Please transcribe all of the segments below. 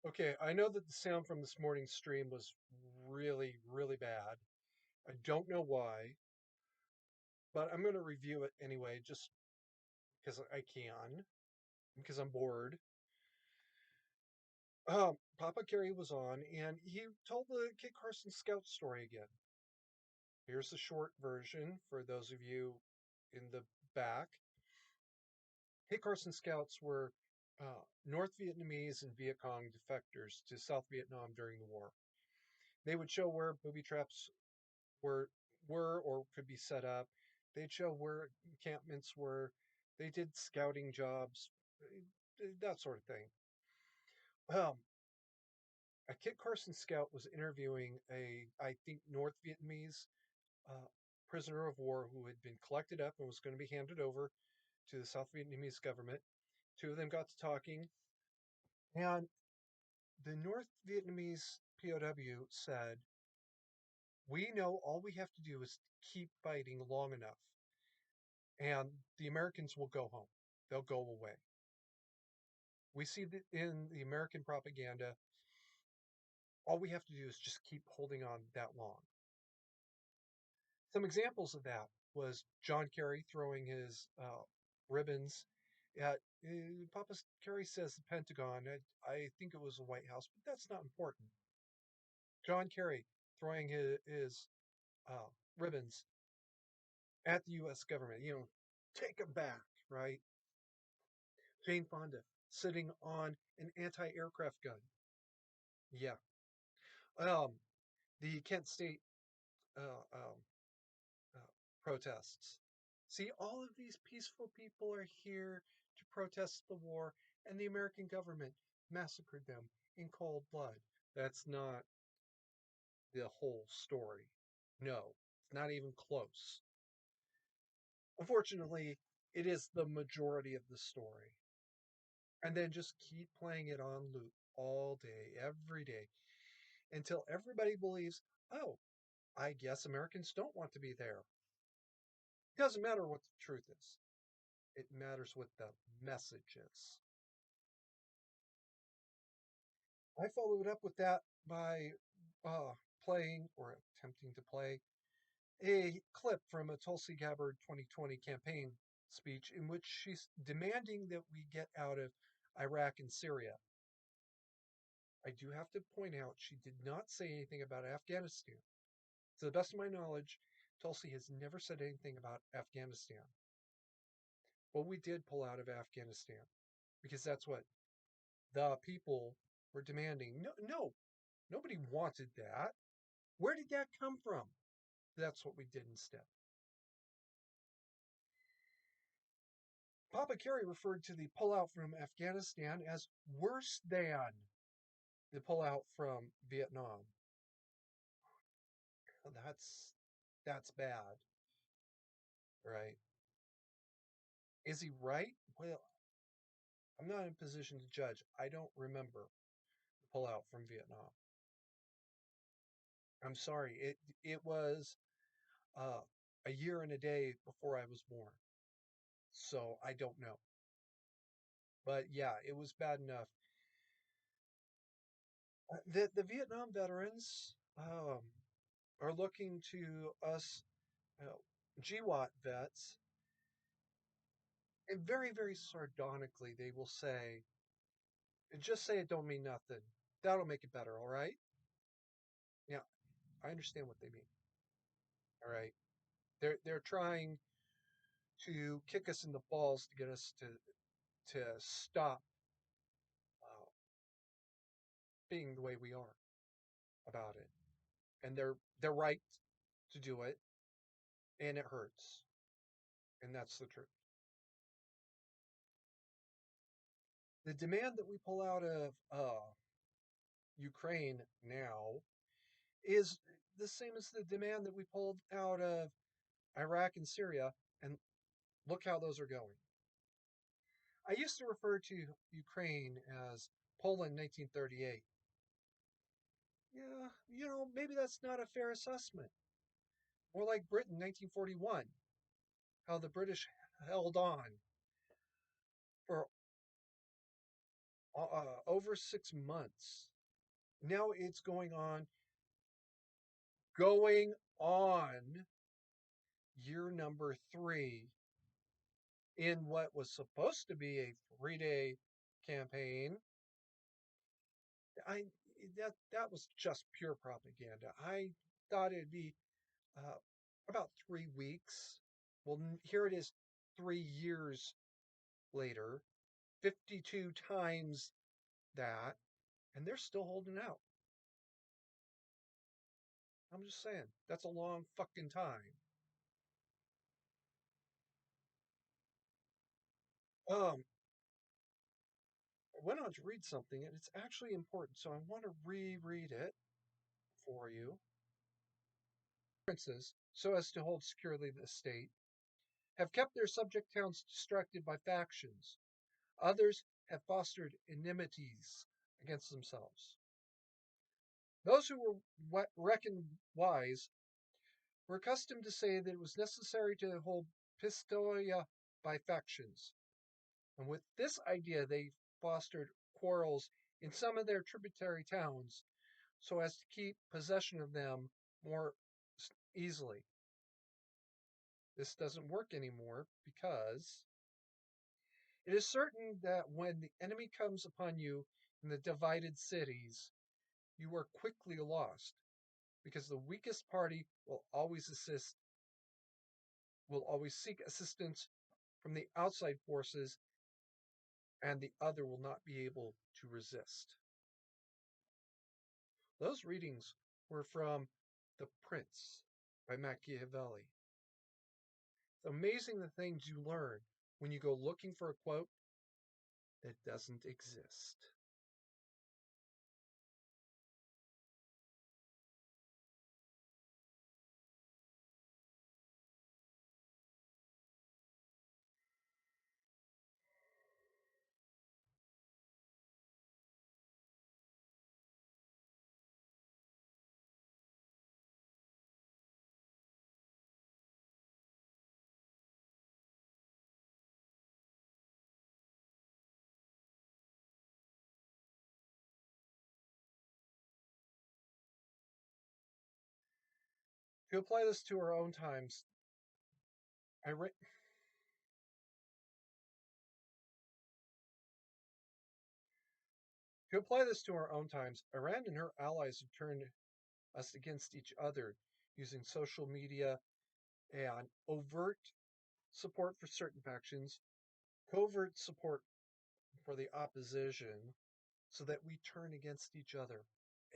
Okay, I know that the sound from this morning's stream was really, really bad. I don't know why, but I'm going to review it anyway, just because I can, because I'm bored. Papa Kerry was on, and he told the Kit Carson Scout story again. Here's the short version for those of you in the back. Kit Carson Scouts were North Vietnamese and Viet Cong defectors to South Vietnam during the war. They would show where booby traps were were or could be set up. They'd show where encampments were. They did scouting jobs, that sort of thing. Um, a Kit Carson scout was interviewing I think, North Vietnamese uh, prisoner of war who had been collected up and was going to be handed over to the South Vietnamese government. Two of them got to talking, and the North Vietnamese POW said, "We know all we have to do is keep fighting long enough and the Americans will go home. They'll go away." We see that in the American propaganda, all we have to do is just keep holding on that long. Some examples of that was John Kerry throwing his ribbons at Papa Kerry says the Pentagon. I think it was the White House, but that's not important. John Kerry throwing his uh, ribbons at the U.S. government. Take them back, right? Jane Fonda sitting on an anti-aircraft gun. Yeah. Um, the Kent State uh, um, uh, protests. See, all of these peaceful people are here to protest the war, and the American government massacred them in cold blood. That's not the whole story. No, it's not even close. Unfortunately, it is the majority of the story. And then just keep playing it on loop all day, every day, until everybody believes, oh, I guess Americans don't want to be there. It doesn't matter what the truth is. It matters what the message is. I followed up with that by uh, playing or attempting to play a clip from a Tulsi Gabbard 2020 campaign speech in which she's demanding that we get out of Iraq and Syria. I do have to point out she did not say anything about Afghanistan. To the best of my knowledge, Tulsi has never said anything about Afghanistan. But we did pull out of Afghanistan because that's what the people were demanding. No, no, nobody wanted that. Where did that come from? That's what we did instead. Papa Kerry referred to the pullout from Afghanistan as worse than the pullout from Vietnam. That's bad, right? Is he right? Well, I'm not in a position to judge. I don't remember the pullout from Vietnam. I'm sorry. It was uh, a year and a day before I was born, so I don't know. But yeah, it was bad enough. The Vietnam veterans are looking to us uh, GWAT vets, and very, very sardonically, they will say, just say it don't mean nothing. That'll make it better, all right? Yeah, I understand what they mean. All right. They're trying to kick us in the balls to get us to stop uh, being the way we are about it. And they're right to do it, and it hurts. And that's the truth. The demand that we pull out of Ukraine now is the same as the demand that we pulled out of Iraq and Syria, and look how those are going. I used to refer to Ukraine as Poland 1938. Yeah, maybe that's not a fair assessment. More like Britain 1941, how the British held on for over 6 months. Now it's going on year number 3 in what was supposed to be a 3-day campaign. I that was just pure propaganda. I thought it'd be uh, about 3 weeks. Well, here it is, 3 years later, 52 times that, and they're still holding out. I'm just saying, that's a long fucking time. Um, I went on to read something, and it's actually important, so I want to reread it for you. Princes, so as to hold securely the state, have kept their subject towns distracted by factions. Others have fostered enmities against themselves. Those who were what reckoned wise were accustomed to say that it was necessary to hold Pistoia by factions, and with this idea they fostered quarrels in some of their tributary towns so as to keep possession of them more easily. This doesn't work anymore because it is certain that when the enemy comes upon you in the divided cities, you are quickly lost because the weakest party will always seek assistance from the outside forces, and the other will not be able to resist. Those readings were from The Prince by Machiavelli. It's amazing the things you learn when you go looking for a quote that doesn't exist. To apply this to our own times, I re- to apply this to our own times, Iran and her allies have turned us against each other using social media and overt support for certain factions, covert support for the opposition, so that we turn against each other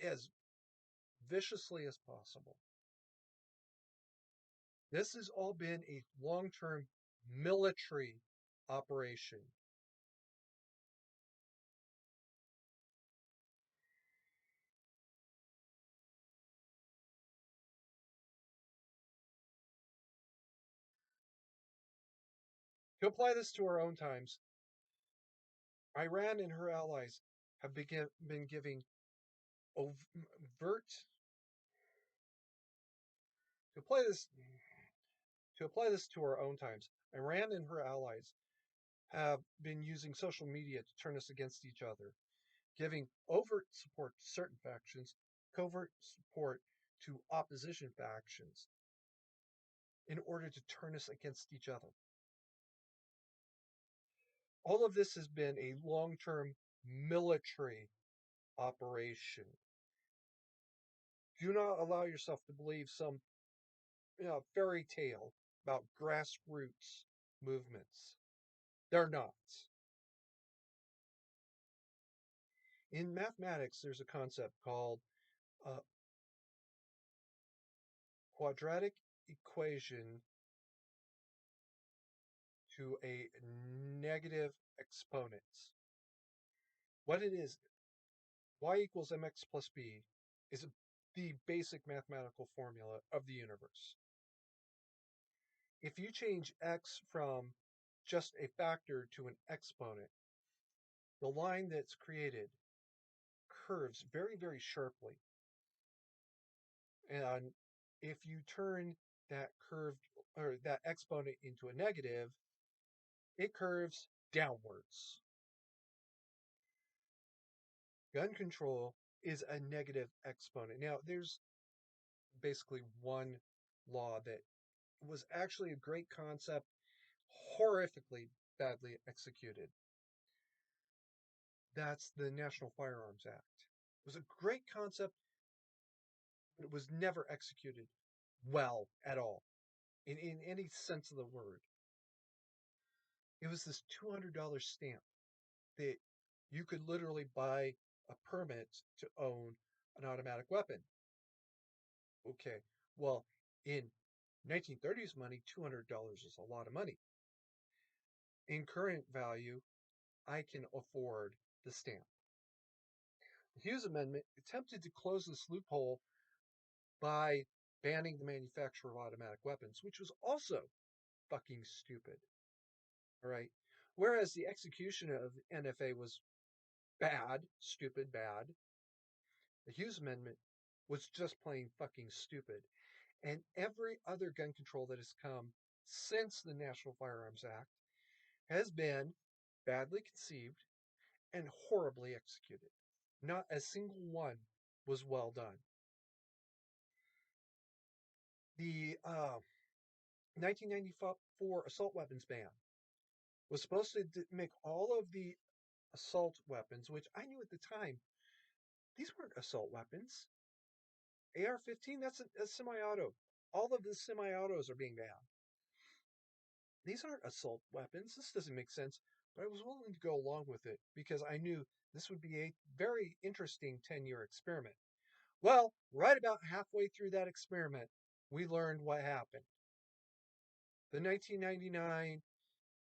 as viciously as possible. This has all been a long term military operation. To apply this to our own times, Iran and her allies have been giving overt to apply this to our own times. Iran and her allies have been using social media to turn us against each other, giving overt support to certain factions, covert support to opposition factions, in order to turn us against each other. All of this has been a long term military operation. Do not allow yourself to believe some fairy tale about grassroots movements. They're not. In mathematics, there's a concept called uh, quadratic equation to a negative exponent. What it is, y equals mx plus b, is the basic mathematical formula of the universe. If you change x from just a factor to an exponent, the line that's created curves very, very sharply. And if you turn that curved or that exponent into a negative, it curves downwards. Gun control is a negative exponent. Now, there's basically one law that was actually a great concept, horrifically badly executed. That's the National Firearms Act. It was a great concept, but it was never executed well at all, in any sense of the word. It was this $200 stamp that you could literally buy a permit to own an automatic weapon. Okay, well, in 1930s money, $200 is a lot of money. In current value, I can afford the stamp. The Hughes Amendment attempted to close this loophole by banning the manufacture of automatic weapons, which was also fucking stupid. All right. Whereas the execution of NFA was bad, stupid, bad, the Hughes Amendment was just plain fucking stupid. And every other gun control that has come since the National Firearms Act has been badly conceived and horribly executed. Not a single one was well done. The 1994 assault weapons ban was supposed to make all of the assault weapons, which I knew at the time, these weren't assault weapons. AR-15, that's a semi-auto. All of the semi-autos are being banned. These aren't assault weapons. This doesn't make sense. But I was willing to go along with it because I knew this would be a very interesting 10-year experiment. Well, right about halfway through that experiment, we learned what happened. The 1999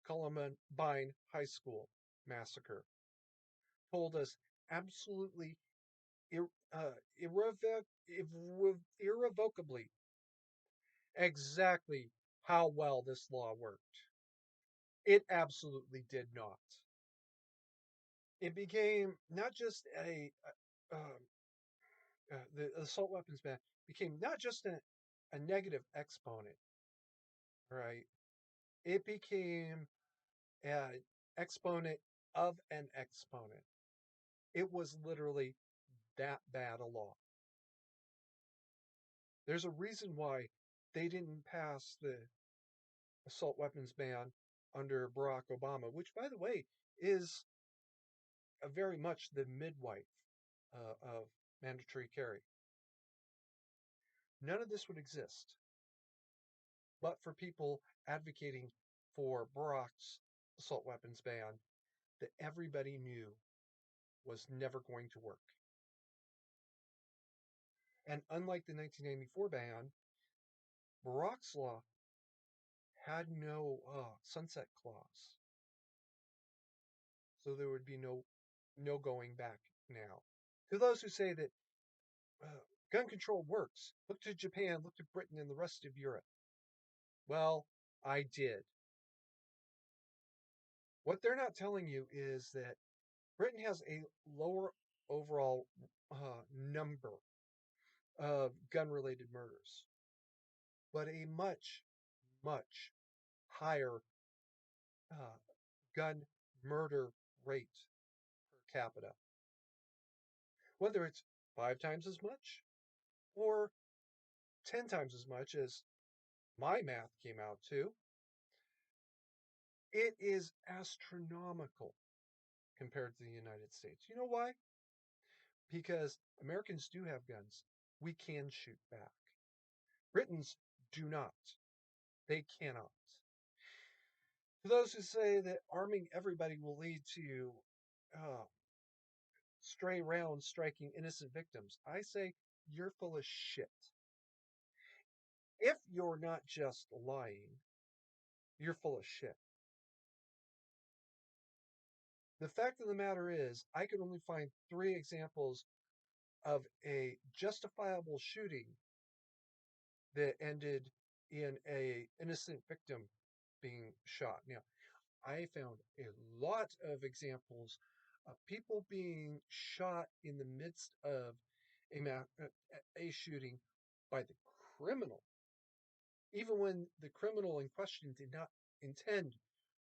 Columbine High School massacre told us absolutely irrevocably exactly how well this law worked. It absolutely did not. It became not just the assault weapons ban became not just a negative exponent, right? It became an exponent of an exponent. It was literally that bad a law. There's a reason why they didn't pass the assault weapons ban under Barack Obama, which, by the way, is very much the midwife of mandatory carry. None of this would exist but for people advocating for Barack's assault weapons ban that everybody knew was never going to work. And unlike the 1994 ban, Barack's law had no sunset clause. So there would be no going back now. To those who say that gun control works, look to Japan, look to Britain, and the rest of Europe. Well, I did. What they're not telling you is that Britain has a lower overall number of gun related murders, but a much, much higher uh, gun murder rate per capita. Whether it's 5 times as much or 10 times as much as my math came out to, it is astronomical compared to the United States. You know why? Because Americans do have guns. We can shoot back. Britons do not. They cannot. To those who say that arming everybody will lead to uh, stray rounds striking innocent victims, I say you're full of shit. If you're not just lying, you're full of shit. The fact of the matter is, I could only find 3 examples of a justifiable shooting that ended in a innocent victim being shot. Now, I found a lot of examples of people being shot in the midst of a shooting by the criminal, even when the criminal in question did not intend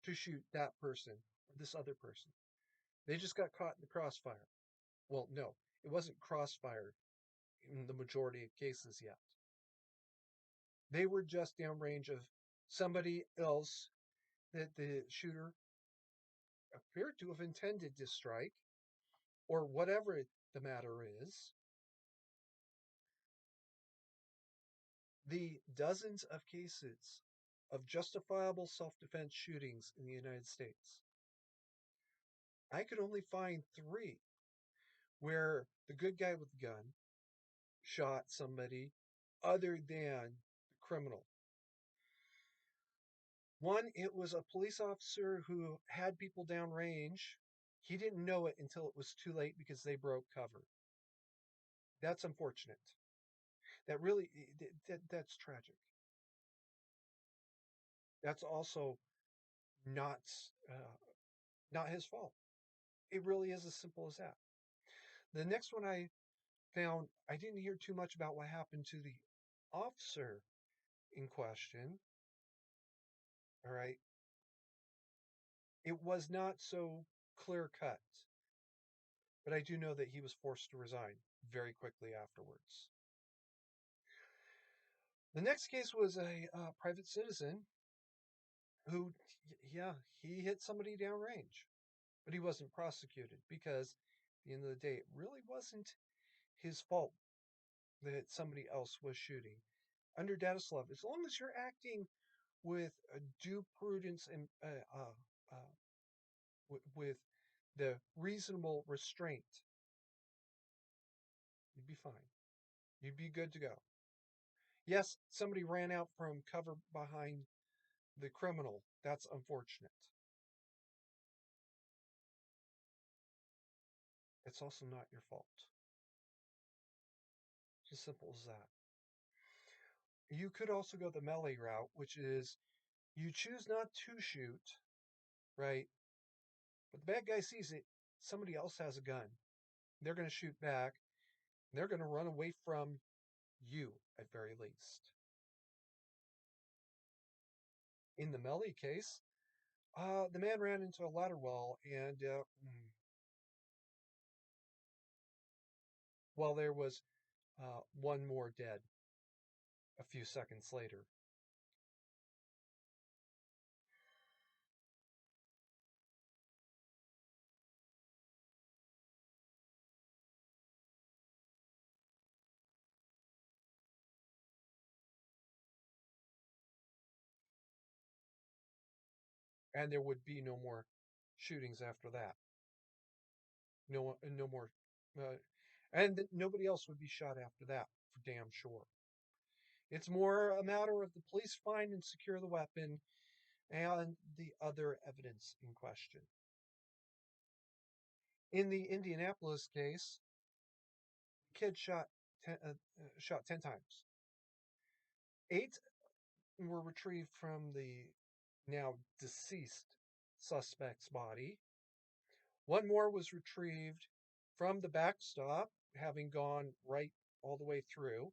to shoot that person or this other person. They just got caught in the crossfire. Well, no, it wasn't crossfire in the majority of cases yet. They were just downrange of somebody else that the shooter appeared to have intended to strike, or whatever the matter is. The dozens of cases of justifiable self defense shootings in the United States, I could only find three where the good guy with the gun shot somebody other than the criminal. One, it was a police officer who had people downrange. He didn't know it until it was too late because they broke cover. That's unfortunate. That really, that's tragic. That's also not uh, not his fault. It really is as simple as that. The next one I found, I didn't hear too much about what happened to the officer in question. All right. It was not so clear cut, but I do know that he was forced to resign very quickly afterwards. The next case was a private citizen who, yeah, he hit somebody downrange, but he wasn't prosecuted because at the end of the day, it really wasn't his fault that somebody else was shooting. Under Datislav, as long as you're acting with due prudence and with the reasonable restraint, you'd be fine. You'd be good to go. Yes, somebody ran out from cover behind the criminal. That's unfortunate. It's also not your fault. It's as simple as that. You could also go the melee route, which is you choose not to shoot, right? But the bad guy sees it. Somebody else has a gun. They're going to shoot back. They're going to run away from you, at very least. In the melee case, the man ran into a ladder wall, and well, there was one more dead a few seconds later. And there would be no more shootings after that. No more, uh, and nobody else would be shot after that, for damn sure. It's more a matter of the police find and secure the weapon and the other evidence in question. In the Indianapolis case, the kid shot 10 times. 8 were retrieved from the now deceased suspect's body. One more was retrieved from the backstop, having gone right all the way through.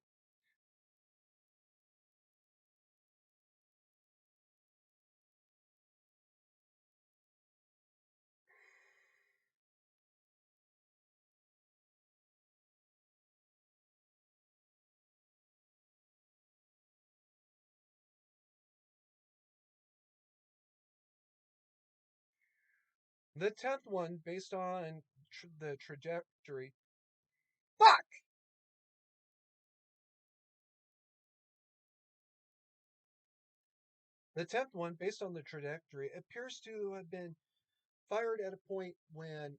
The 10th one, based on the trajectory. Fuck! The 10th one, based on the trajectory, appears to have been fired at a point when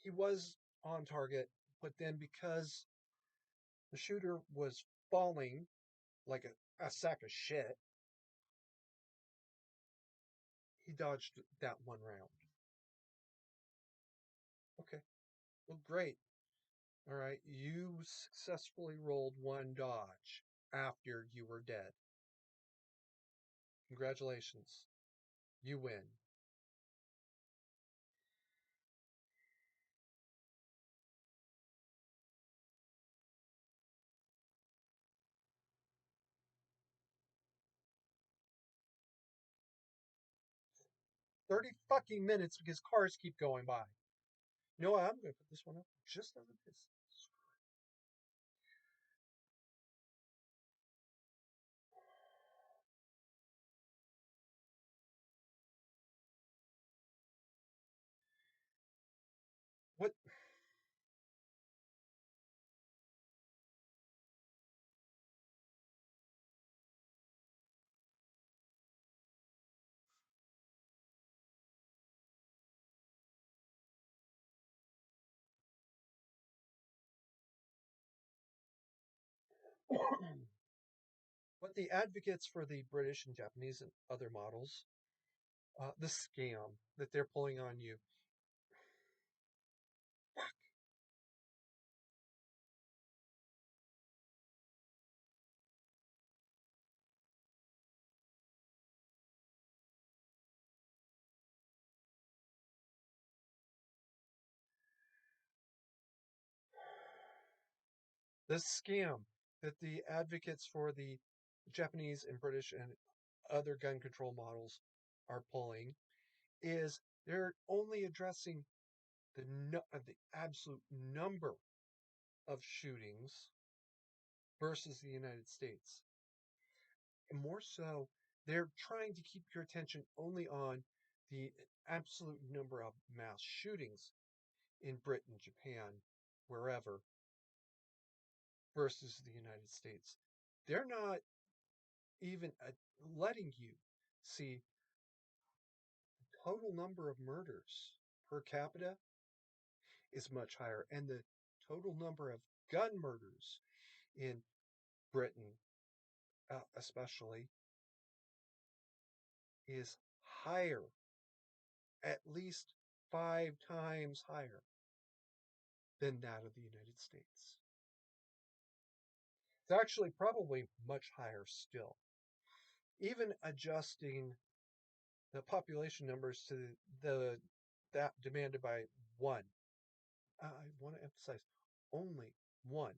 he was on target, but then because the shooter was falling like a sack of shit, he dodged that one round. Okay, well, great. All right, you successfully rolled one dodge after you were dead. Congratulations. You win. 30 fucking minutes because cars keep going by. No, I'm going to put this one up just as it is. What what the advocates for the British and Japanese and other models, the scam that they're pulling on you. The scam that the advocates for the Japanese and British and other gun control models are pulling is they're only addressing the absolute number of shootings versus the United States. And more so, they're trying to keep your attention only on the absolute number of mass shootings in Britain, Japan, wherever, versus the United States. They're not even letting you see the total number of murders per capita is much higher, and the total number of gun murders in Britain, especially, is higher, at least 5 times higher than that of the United States. It's actually probably much higher still. Even adjusting the population numbers to the that demanded by one. I want to emphasize only one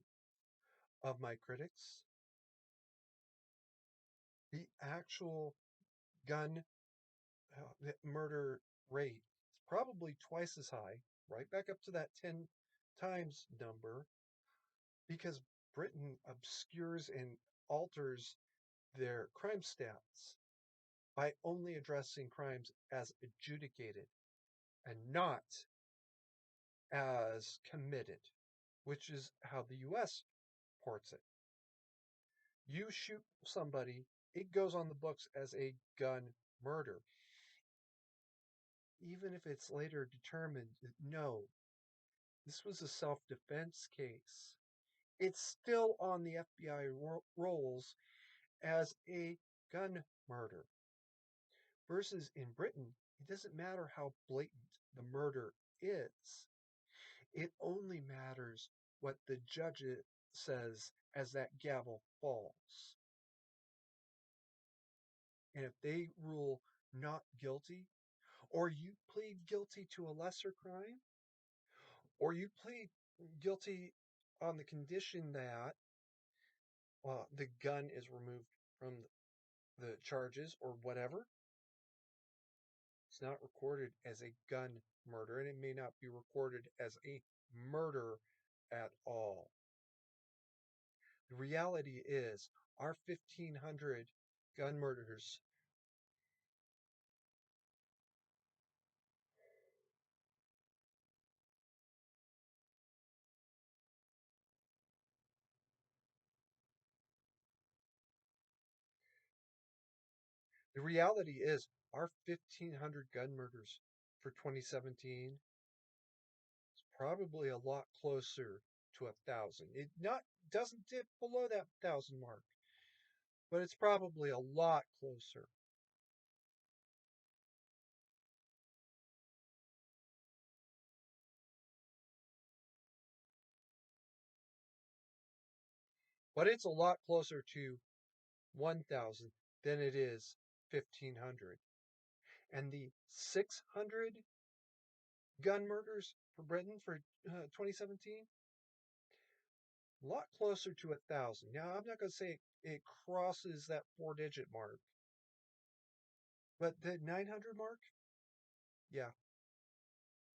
of my critics. The actual gun murder rate is probably twice as high, right back up to that 10 times number, because Britain obscures and alters their crime stats by only addressing crimes as adjudicated and not as committed, which is how the US ports it. You shoot somebody, it goes on the books as a gun murder. Even if it's later determined that no, this was a self defense case, it's still on the FBI rolls as a gun murder. Versus in Britain, it doesn't matter how blatant the murder is, it only matters what the judge says as that gavel falls. And if they rule not guilty, or you plead guilty to a lesser crime, or you plead guilty on the condition that the gun is removed from the charges or whatever, it's not recorded as a gun murder, and it may not be recorded as a murder at all. The reality is, our 1,500 gun murders, the reality is, our 1,500 gun murders for 2017 is probably a lot closer to 1,000. It not doesn't dip below that 1,000 mark, but it's probably a lot closer. But it's a lot closer to 1,000 than it is 1,500. And the 600 gun murders for Britain for 2017, a lot closer to 1,000. Now, I'm not going to say it crosses that 4-digit mark, but the 900 mark, yeah,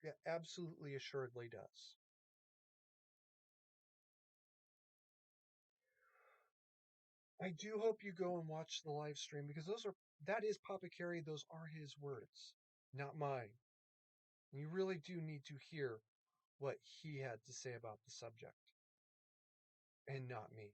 It absolutely assuredly does. I do hope you go and watch the live stream because that is Papa Carey. Those are his words, not mine. And you really do need to hear what he had to say about the subject, and not me.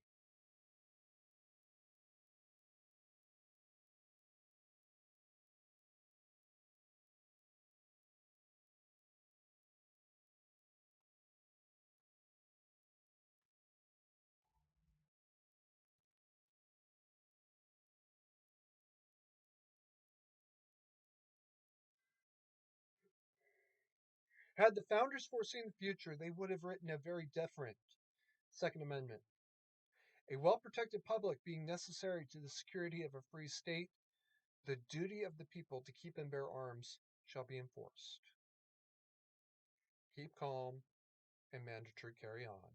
Had the founders foreseen the future, they would have written a very different Second Amendment. A well protected public being necessary to the security of a free state, the duty of the people to keep and bear arms shall be enforced. Keep calm and mandatory carry on.